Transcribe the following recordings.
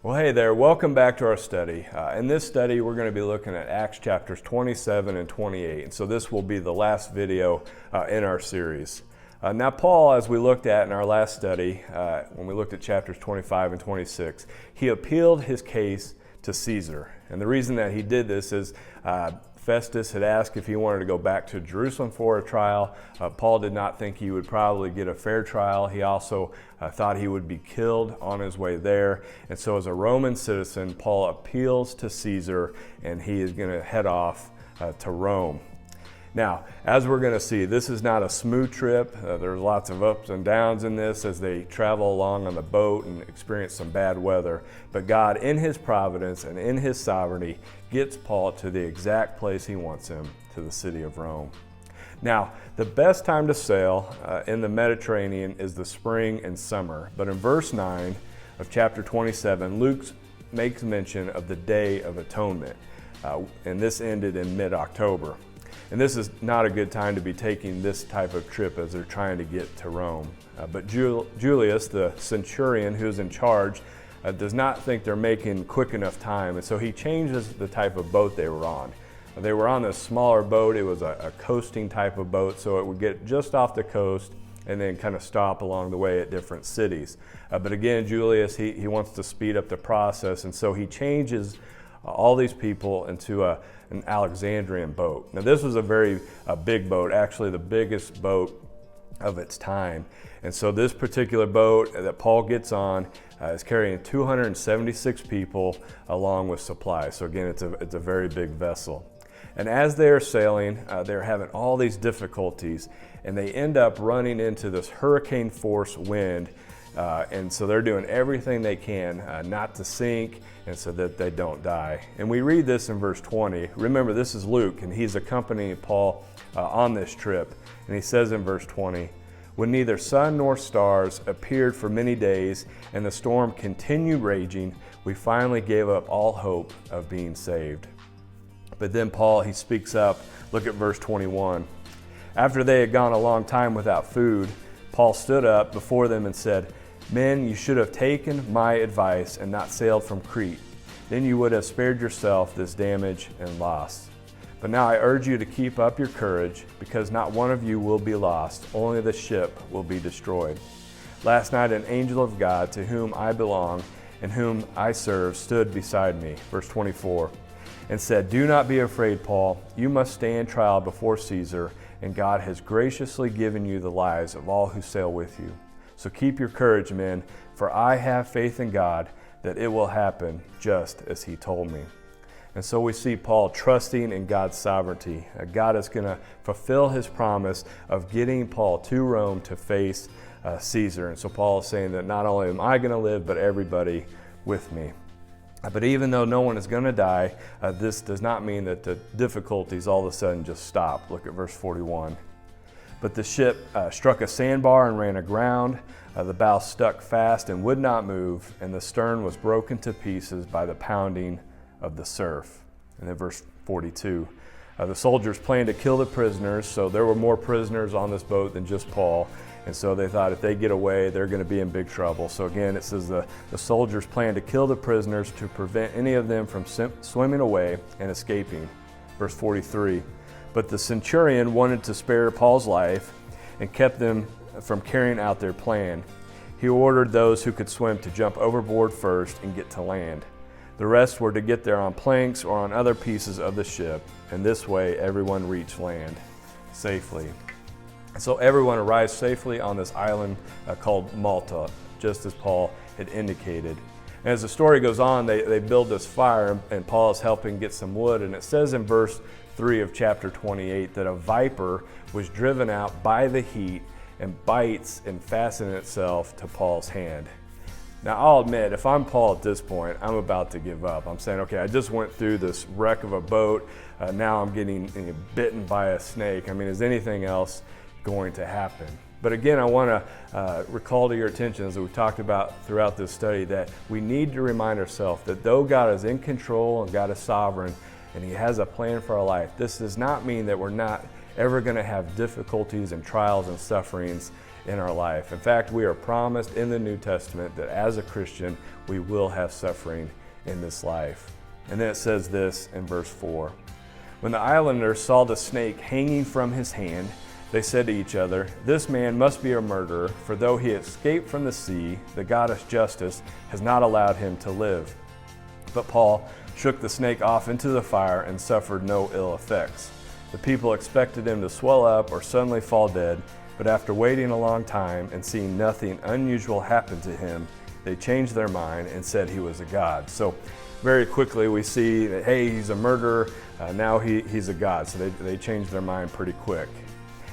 Well, hey there, welcome back to our study. In this study, we're going to be looking at Acts chapters 27 and 28. And so this will be the last video in our series. Now, Paul, as we looked at in our last study, when we looked at chapters 25 and 26, he appealed his case to Caesar. And the reason that he did this is Festus had asked if he wanted to go back to Jerusalem for a trial. Paul did not think he would probably get a fair trial. He also thought he would be killed on his way there. And so as a Roman citizen, Paul appeals to Caesar, and he is going to head off to Rome. Now, as we're going to see, this is not a smooth trip. There's lots of ups and downs in this as they travel along on the boat and experience some bad weather. But God, in His providence and in His sovereignty, gets Paul to the exact place He wants him, to the city of Rome. Now, the best time to sail in the Mediterranean is the spring and summer. But in verse 9 of chapter 27, Luke makes mention of the Day of Atonement. And this ended in mid-October. And this is not a good time to be taking this type of trip as they're trying to get to Rome. But Julius, the centurion who's in charge, does not think they're making quick enough time. And so he changes the type of boat they were on. They were on a smaller boat. It was a coasting type of boat, so it would get just off the coast and then kind of stop along the way at different cities. But again, Julius, he wants to speed up the process, and so he changes all these people into an Alexandrian boat. Now, this was a very big boat, actually the biggest boat of its time. And so this particular boat that Paul gets on is carrying 276 people along with supplies. So again, it's a very big vessel. And as they're sailing, they're having all these difficulties, and they end up running into this hurricane force wind. And so they're doing everything they can not to sink and so that they don't die. And we read this in verse 20. Remember, this is Luke, and he's accompanying Paul on this trip. And he says in verse 20, "When neither sun nor stars appeared for many days and the storm continued raging, we finally gave up all hope of being saved." But then Paul, he speaks up. Look at verse 21. "After they had gone a long time without food, Paul stood up before them and said, 'Men, you should have taken my advice and not sailed from Crete. Then you would have spared yourself this damage and loss. But now I urge you to keep up your courage, because not one of you will be lost, only the ship will be destroyed.' Last night an angel of God, to whom I belong and whom I serve, stood beside me," verse 24, "and said, 'Do not be afraid, Paul. You must stand trial before Caesar, and God has graciously given you the lives of all who sail with you. So keep your courage, men, for I have faith in God that it will happen just as He told me.'" And so we see Paul trusting in God's sovereignty. God is going to fulfill His promise of getting Paul to Rome to face Caesar. And so Paul is saying that not only am I going to live, but everybody with me. But even though no one is going to die, this does not mean that the difficulties all of a sudden just stop. Look at verse 41. "But the ship struck a sandbar and ran aground. The bow stuck fast and would not move, and the stern was broken to pieces by the pounding of the surf." And then verse 42. "The soldiers planned to kill the prisoners," so there were more prisoners on this boat than just Paul. And so they thought if they get away, they're going to be in big trouble. So again, it says the soldiers planned to kill the prisoners to prevent any of them from swimming away and escaping. Verse 43. "But the centurion wanted to spare Paul's life and kept them from carrying out their plan. He ordered those who could swim to jump overboard first and get to land. The rest were to get there on planks or on other pieces of the ship, and this way everyone reached land safely." So everyone arrived safely on this island called Malta, just as Paul had indicated. And as the story goes on, they build this fire, and Paul is helping get some wood. And it says in verse 3 of chapter 28 that a viper was driven out by the heat and bites and fastens itself to Paul's hand. Now, I'll admit, if I'm Paul at this point, I'm about to give up. I'm saying, okay, I just went through this wreck of a boat. Now I'm getting bitten by a snake. I mean, is anything else going to happen? But again, I want to recall to your attention, as we've talked about throughout this study, that we need to remind ourselves that though God is in control and God is sovereign and He has a plan for our life, this does not mean that we're not ever going to have difficulties and trials and sufferings in our life. In fact, we are promised in the New Testament that as a Christian, we will have suffering in this life. And then it says this in verse 4. When the islanders saw the snake hanging from his hand, they said to each other, "This man must be a murderer, for though he escaped from the sea, the goddess Justice has not allowed him to live." But Paul shook the snake off into the fire and suffered no ill effects. The people expected him to swell up or suddenly fall dead, but after waiting a long time and seeing nothing unusual happen to him, they changed their mind and said he was a god. So very quickly we see that, hey, he's a murderer, now he's a god. So they changed their mind pretty quick.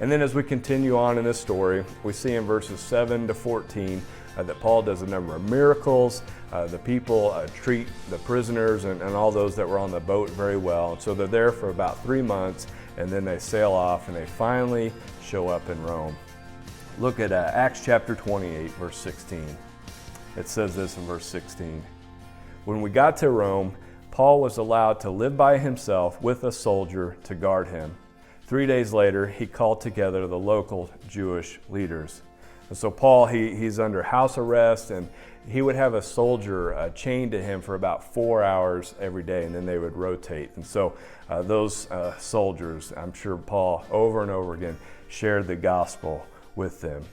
And then as we continue on in this story, we see in verses 7 to 14 that Paul does a number of miracles. The people treat the prisoners and all those that were on the boat very well. So they're there for about 3 months, and then they sail off and they finally show up in Rome. Look at Acts chapter 28, verse 16. It says this in verse 16. When we got to Rome, Paul was allowed to live by himself with a soldier to guard him. 3 days later, he called together the local Jewish leaders. And so Paul, he's under house arrest, and he would have a soldier chained to him for about 4 hours every day, and then they would rotate. And so those soldiers, I'm sure Paul over and over again shared the gospel with them.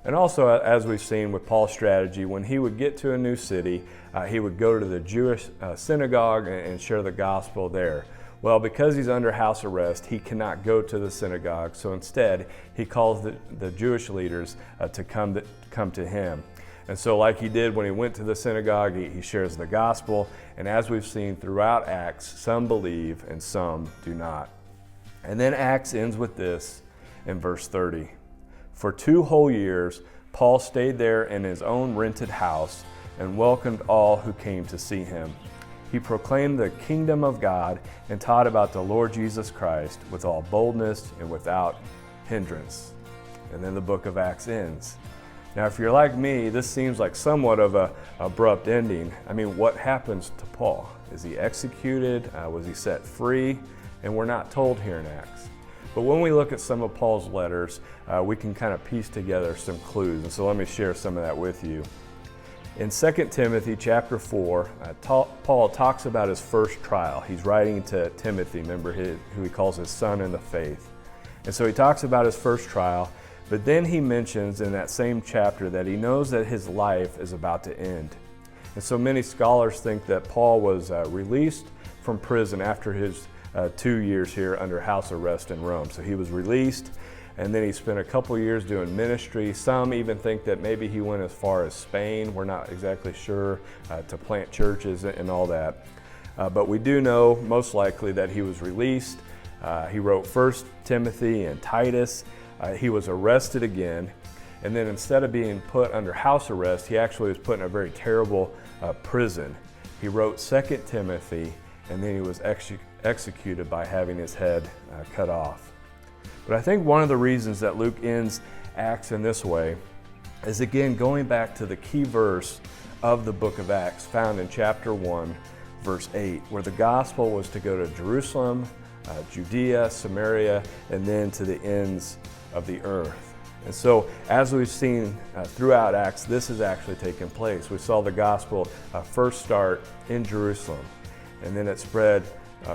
And also, as we've seen with Paul's strategy, when he would get to a new city, he would go to the Jewish synagogue and share the gospel there. Well, because he's under house arrest, he cannot go to the synagogue. So instead, he calls the Jewish leaders to come to him. And so like he did when he went to the synagogue, he shares the gospel. And as we've seen throughout Acts, some believe and some do not. And then Acts ends with this in verse 30. For 2 whole years, Paul stayed there in his own rented house and welcomed all who came to see him. He proclaimed the kingdom of God and taught about the Lord Jesus Christ with all boldness and without hindrance. And then the book of Acts ends. Now, if you're like me, this seems like somewhat of an abrupt ending. I mean, what happens to Paul? Is he executed? Was he set free? And we're not told here in Acts. But when we look at some of Paul's letters, we can kind of piece together some clues. And so let me share some of that with you. In 2 Timothy chapter 4, Paul talks about his first trial. He's writing to Timothy, remember who he calls his son in the faith. And so he talks about his first trial, but then he mentions in that same chapter that he knows that his life is about to end. And so many scholars think that Paul was released from prison after his 2 years here under house arrest in Rome. So he was released, and then he spent a couple years doing ministry. Some even think that maybe he went as far as Spain. We're not exactly sure, to plant churches and all that. But we do know most likely that he was released. He wrote 1 Timothy and Titus. He was arrested again. And then instead of being put under house arrest, he actually was put in a very terrible prison. He wrote 2 Timothy, and then he was executed by having his head cut off. But I think one of the reasons that Luke ends Acts in this way is, again, going back to the key verse of the book of Acts found in chapter 1, verse 8, where the gospel was to go to Jerusalem, Judea, Samaria, and then to the ends of the earth. And so, as we've seen throughout Acts, this has actually taken place. We saw the gospel first start in Jerusalem, and then it spread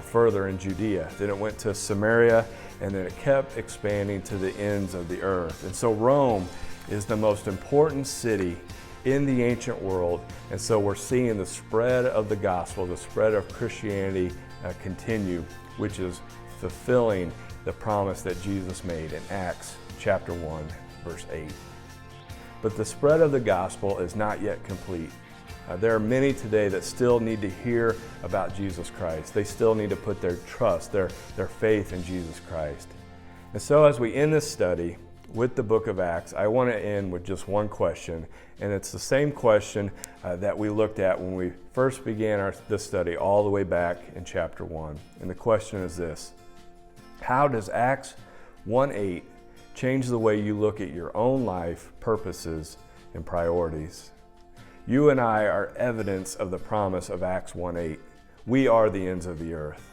further in Judea. Then it went to Samaria, and then it kept expanding to the ends of the earth. And so Rome is the most important city in the ancient world. And so we're seeing the spread of the gospel, the spread of Christianity continue, which is fulfilling the promise that Jesus made in Acts chapter 1, verse 8. But the spread of the gospel is not yet complete. There are many today that still need to hear about Jesus Christ. They still need to put their trust, their faith in Jesus Christ. And so as we end this study with the book of Acts, I want to end with just one question. And it's the same question that we looked at when we first began this study all the way back in chapter 1. And the question is this: how does Acts 1:8 change the way you look at your own life, purposes, and priorities? You and I are evidence of the promise of Acts 1:8. We are the ends of the earth.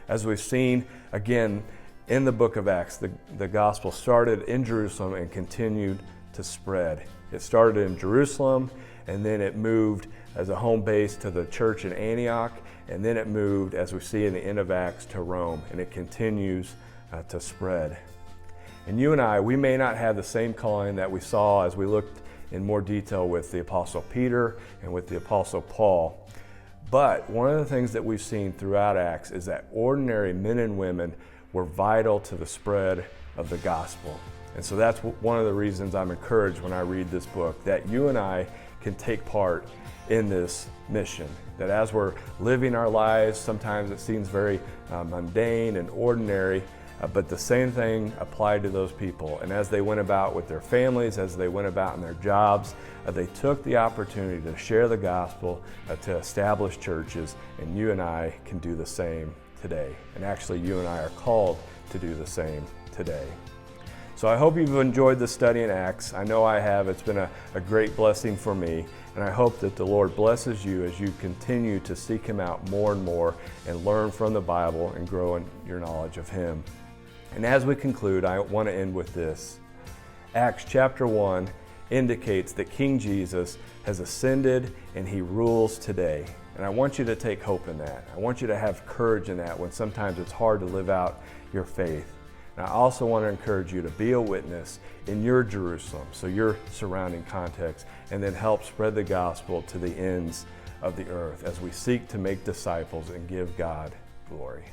As we've seen, again, in the book of Acts, the gospel started in Jerusalem and continued to spread. It started in Jerusalem, and then it moved as a home base to the church in Antioch, and then it moved, as we see in the end of Acts, to Rome, and it continues to spread. And you and I, we may not have the same calling that we saw as we looked in more detail with the Apostle Peter and with the Apostle Paul. But one of the things that we've seen throughout Acts is that ordinary men and women were vital to the spread of the gospel. And so that's one of the reasons I'm encouraged when I read this book, that you and I can take part in this mission. That as we're living our lives, sometimes it seems very mundane and ordinary, but the same thing applied to those people. And as they went about with their families, as they went about in their jobs, they took the opportunity to share the gospel, to establish churches, and you and I can do the same today. And actually, you and I are called to do the same today. So I hope you've enjoyed the study in Acts. I know I have. It's been a great blessing for me. And I hope that the Lord blesses you as you continue to seek Him out more and more and learn from the Bible and grow in your knowledge of Him. And as we conclude, I want to end with this. Acts chapter 1 indicates that King Jesus has ascended and He rules today. And I want you to take hope in that. I want you to have courage in that when sometimes it's hard to live out your faith. And I also want to encourage you to be a witness in your Jerusalem, so your surrounding context, and then help spread the gospel to the ends of the earth as we seek to make disciples and give God glory.